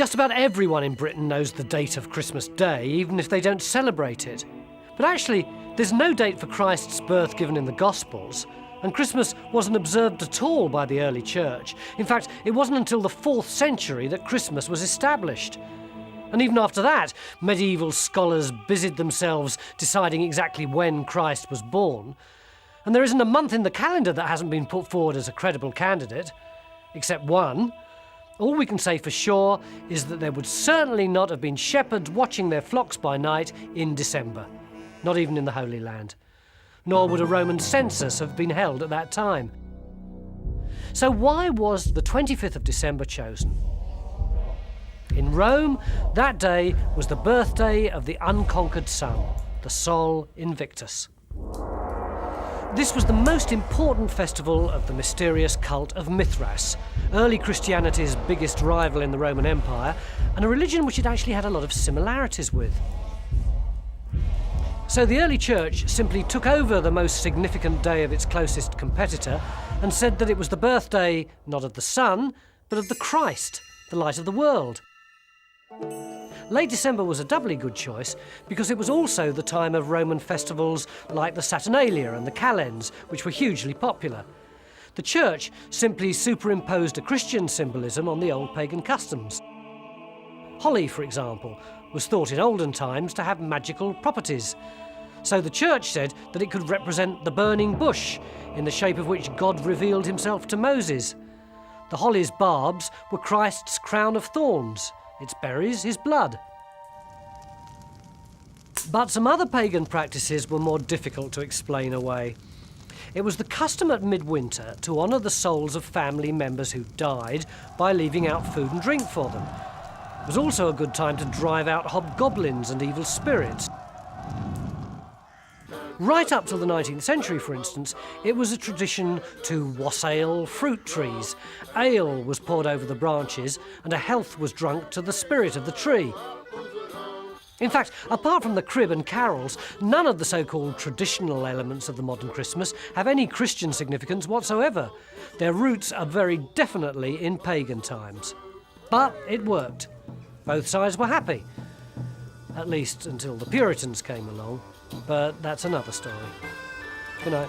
Just about everyone in Britain knows the date of Christmas Day, even if they don't celebrate it. But actually, there's no date for Christ's birth given in the Gospels, and Christmas wasn't observed at all by the early church. In fact, it wasn't until the 4th century that Christmas was established. And even after that, medieval scholars busied themselves deciding exactly when Christ was born. And there isn't a month in the calendar that hasn't been put forward as a credible candidate, except one. All we can say for sure is that there would certainly not have been shepherds watching their flocks by night in December, not even in the Holy Land. Nor would a Roman census have been held at that time. So why was the 25th of December chosen? In Rome, that day was the birthday of the unconquered sun, the Sol Invictus. This was the most important festival of the mysterious cult of Mithras, early Christianity's biggest rival in the Roman Empire, and a religion which it actually had a lot of similarities with. So the early church simply took over the most significant day of its closest competitor and said that it was the birthday not of the sun, but of the Christ, the light of the world. Late December was a doubly good choice because it was also the time of Roman festivals like the Saturnalia and the Calends, which were hugely popular. The church simply superimposed a Christian symbolism on the old pagan customs. Holly, for example, was thought in olden times to have magical properties. So the church said that it could represent the burning bush, in the shape of which God revealed himself to Moses. The holly's barbs were Christ's crown of thorns, its berries his blood. But some other pagan practices were more difficult to explain away. It was the custom at midwinter to honour the souls of family members who died by leaving out food and drink for them. It was also a good time to drive out hobgoblins and evil spirits. Right up till the 19th century, for instance, it was a tradition to wassail fruit trees. Ale was poured over the branches and a health was drunk to the spirit of the tree. In fact, apart from the crib and carols, none of the so-called traditional elements of the modern Christmas have any Christian significance whatsoever. Their roots are very definitely in pagan times. But it worked. Both sides were happy. At least until the Puritans came along. But that's another story. Good night.